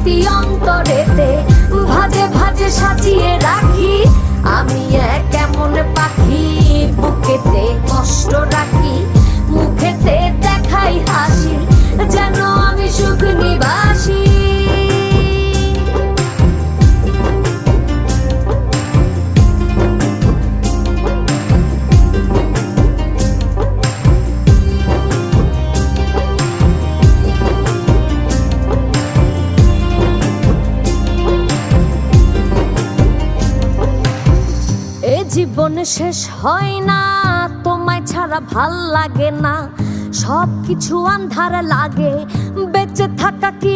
স্মৃতি অন্তরেতে ভাজে ভাজে সাজিয়ে রাখি। আমি এক এমন পাখি, বুকেতে কষ্ট রাখি, মুখেতে দেখাই হাসি, যেন আমি সুখ নিবাসী। জীবন শেষ হয় না, তোমায় ছাড়া ভাল লাগে না, সবকিছু আন্ধার লাগে, বেঁচে থাকা কি